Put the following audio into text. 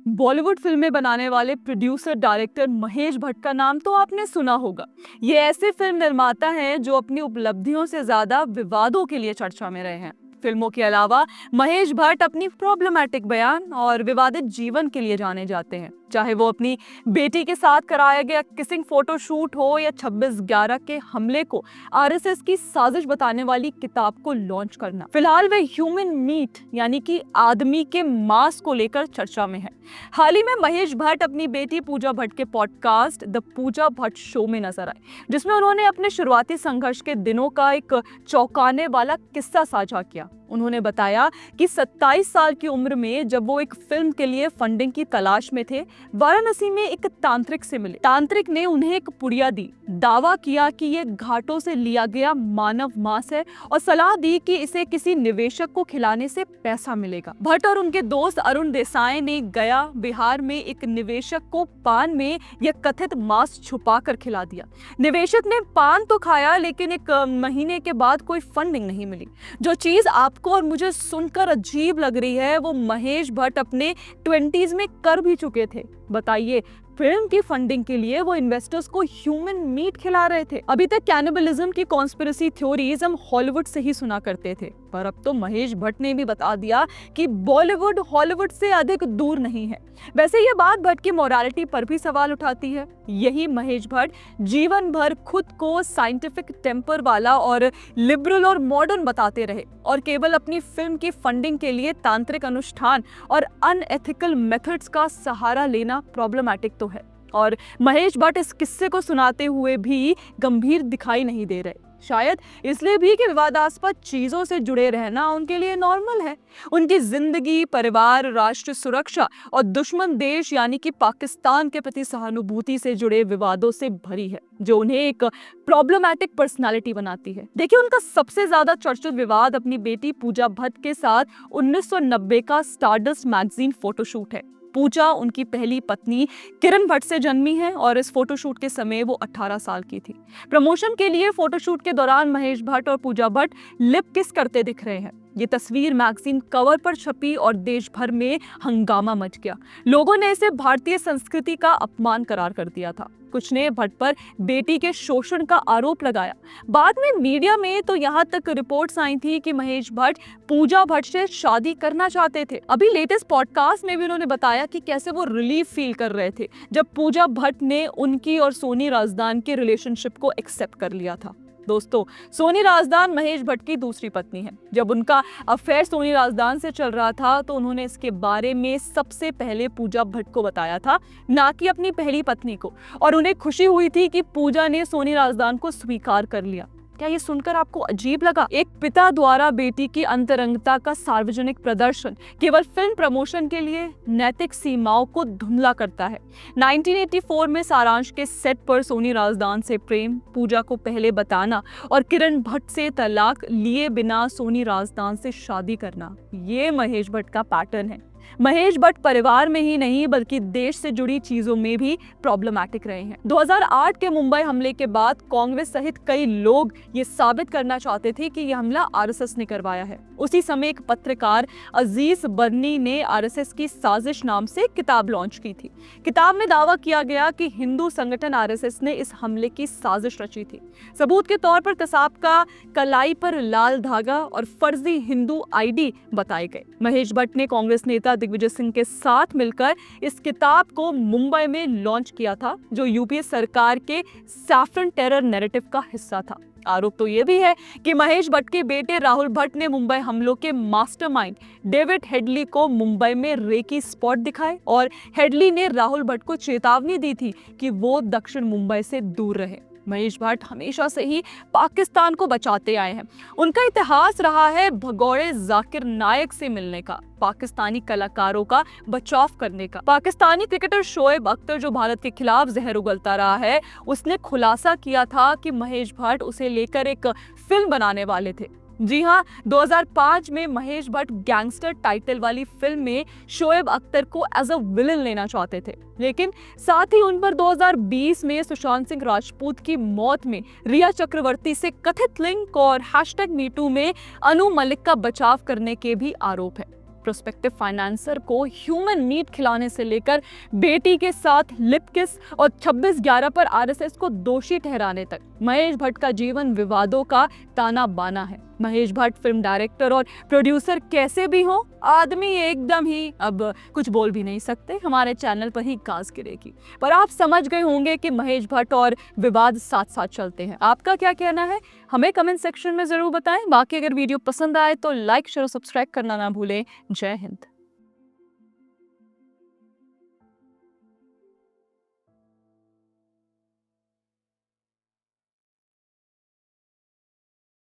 बॉलीवुड फिल्में बनाने वाले प्रोड्यूसर डायरेक्टर महेश भट्ट का नाम तो आपने सुना होगा। ये ऐसे फिल्म निर्माता हैं जो अपनी उपलब्धियों से ज्यादा विवादों के लिए चर्चा में रहे हैं। फिल्मों के अलावा महेश भट्ट अपनी प्रॉब्लमैटिक बयान और विवादित जीवन के लिए जाने जाते हैं, चाहे वो अपनी बेटी के साथ कराया गया किसिंग फोटो शूट हो या 26/11 के हमले को आरएसएस की साजिश बताने वाली किताब को लॉन्च करना। फिलहाल वे ह्यूमन मीट यानी कि आदमी के मांस को लेकर चर्चा में है। हाल ही में महेश भट्ट अपनी बेटी पूजा भट्ट के podcast the Pooja Bhatt show में नजर आए, जिसमें उन्होंने अपने शुरुआती संघर्ष के दिनों का एक चौंकाने वाला किस्सा साझा किया। उन्होंने बताया कि 27 साल की उम्र में जब वो एक फिल्म के लिए फंडिंग की तलाश में थे, वाराणसी में एक तांत्रिक से मिले। तांत्रिक ने उन्हें एक पुड़िया दी, दावा किया कि ये घाटों से लिया गया मानव मांस है और सलाह दी कि इसे किसी निवेशक को खिलाने से पैसा मिलेगा। भट्ट और उनके दोस्त अरुण देसाई ने गया बिहार में एक निवेशक को पान में यह कथित मांस छुपाकर खिला दिया। निवेशक ने पान तो खाया, लेकिन एक महीने के बाद कोई फंडिंग नहीं मिली। जो चीज आपको और मुझे सुनकर अजीब लग रही है, वो महेश भट्ट अपने 20s में कर भी चुके थे। बताइए, फिल्म की फंडिंग के लिए वो इन्वेस्टर्स को ह्यूमन मीट खिला रहे थे। अभी तक कैनिबलिज्म की कॉन्स्पिरेसी थ्योरीज हम हॉलीवुड से ही सुना करते थे, पर अब तो महेश भट्ट ने भी बता दिया कि बॉलीवुड हॉलीवुड से अधिक दूर नहीं है। वैसे ये बात भट्ट की मोरालिटी पर भी सवाल उठाती है। यही महेश भट्ट जीवन भर खुद को साइंटिफिक टेम्पर वाला और लिबरल और मॉडर्न बताते रहे, और केवल अपनी फिल्म की फंडिंग के लिए तांत्रिक अनुष्ठान और अनएथिकल मेथड्स का सहारा लेना प्रॉब्लमैटिक तो है। और महेश भट्ट इस किस्से को सुनाते हुए भी गंभीर दिखाई नहीं दे रहे, शायद इसलिए भी कि विवादास्पद चीजों से जुड़े रहना उनके लिए नॉर्मल है। उनकी जिंदगी, परिवार, राष्ट्र सुरक्षा और दुश्मन देश यानी कि पाकिस्तान के प्रति सहानुभूति से जुड़े विवादों से भरी है, जो उन्हें एक प्रॉब्लमैटिक पर्सनालिटी बनाती है। देखिए, उनका सबसे ज्यादा चर्चित विवाद अपनी बेटी पूजा भट्ट के साथ 1990 का स्टारडस्ट मैगजीन फोटोशूट है। पूजा उनकी पहली पत्नी किरण भट्ट से जन्मी है और इस फोटोशूट के समय वो 18 साल की थी। प्रमोशन के लिए फोटोशूट के दौरान महेश भट्ट और पूजा भट्ट लिप किस करते दिख रहे हैं। ये तस्वीर मैगजीन कवर पर छपी और देश भर में हंगामा मच गया। लोगों ने इसे भारतीय संस्कृति का अपमान करार कर दिया था। कुछ ने भट्ट पर बेटी के शोषण का आरोप लगाया। बाद में मीडिया में तो यहाँ तक रिपोर्ट्स आई थी कि महेश भट्ट पूजा भट्ट से शादी करना चाहते थे। अभी लेटेस्ट पॉडकास्ट में भी उन्होंने बताया कि कैसे वो रिलीफ फील कर रहे थे जब पूजा भट्ट ने उनकी और सोनी राजदान के रिलेशनशिप को एक्सेप्ट कर लिया था। दोस्तों, सोनी राजदान महेश भट्ट की दूसरी पत्नी है। जब उनका अफेयर सोनी राजदान से चल रहा था तो उन्होंने इसके बारे में सबसे पहले पूजा भट्ट को बताया था, ना कि अपनी पहली पत्नी को, और उन्हें खुशी हुई थी कि पूजा ने सोनी राजदान को स्वीकार कर लिया। क्या ये सुनकर आपको अजीब लगा? एक पिता द्वारा बेटी की अंतरंगता का सार्वजनिक प्रदर्शन केवल फिल्म प्रमोशन के लिए नैतिक सीमाओं को धुंधला करता है। 1984 में सारांश के सेट पर सोनी राजदान से प्रेम, पूजा को पहले बताना और किरण भट्ट से तलाक लिए बिना सोनी राजदान से शादी करना, ये महेश भट्ट का पैटर्न है। महेश भट्ट परिवार में ही नहीं बल्कि देश से जुड़ी चीजों में भी प्रॉब्लमैटिक रहे हैं। 2008 के मुंबई हमले के बाद कांग्रेस सहित कई लोग ये साबित करना चाहते थे कि यह हमला आरएसएस ने करवाया है। उसी समय एक पत्रकार अजीज बर्नी ने आरएसएस की साजिश नाम से किताब लॉन्च की थी। किताब में दावा किया गया कि हिंदू संगठन आरएसएस ने इस हमले की साजिश रची थी। सबूत के तौर पर कसाब का कलाई पर लाल धागा और फर्जी हिंदू आईडी बताए गए। महेश भट्ट ने कांग्रेस नेता दिग्विजय सिंह के साथ मिलकर इस किताब को मुंबई में लॉन्च किया था, जो यूपीए सरकार के सैफरन टेरर नैरेटिव का हिस्सा था। आरोप तो ये भी है कि महेश भट्ट के बेटे राहुल भट्ट ने मुंबई हमलों के मास्टरमाइंड डेविड हेडली को मुंबई में रेकी स्पॉट दिखाए और हेडली ने राहुल भट्ट को चेतावनी दी थी कि वो दक्षिण मुंबई से दूर रहे। महेश भट्ट हमेशा से ही पाकिस्तान को बचाते आए हैं। उनका इतिहास रहा है भगोड़े जाकिर नायक से मिलने का, पाकिस्तानी कलाकारों का बचाव करने का। पाकिस्तानी क्रिकेटर शोएब अख्तर, जो भारत के खिलाफ जहर उगलता रहा है, उसने खुलासा किया था कि महेश भट्ट उसे लेकर एक फिल्म बनाने वाले थे। जी हाँ, 2005 में महेश भट्ट गैंगस्टर टाइटल वाली फिल्म में शोएब अख्तर को एज अ विलन लेना चाहते थे, लेकिन साथ ही उन पर 2020 में सुशांत सिंह राजपूत की मौत में रिया चक्रवर्ती से कथित लिंक और #MeToo में अनु मलिक का बचाव करने के भी आरोप है। प्रोस्पेक्टिव फाइनेंसर को ह्यूमन मीट खिलाने से लेकर बेटी के साथ लिप किस और 26/11 पर आरएसएस को दोषी ठहराने तक महेश भट्ट का जीवन विवादों का ताना बाना है। महेश भट्ट फिल्म डायरेक्टर और प्रोड्यूसर कैसे भी हो, आदमी एकदम ही अब कुछ बोल भी नहीं सकते, हमारे चैनल पर ही गाज गिरेगी। पर आप समझ गए होंगे कि महेश भट्ट और विवाद साथ साथ चलते हैं। आपका क्या कहना है हमें कमेंट सेक्शन में जरूर बताएं। बाकी अगर वीडियो पसंद आए तो लाइक शेयर और सब्सक्राइब करना ना भूलें। जय हिंद।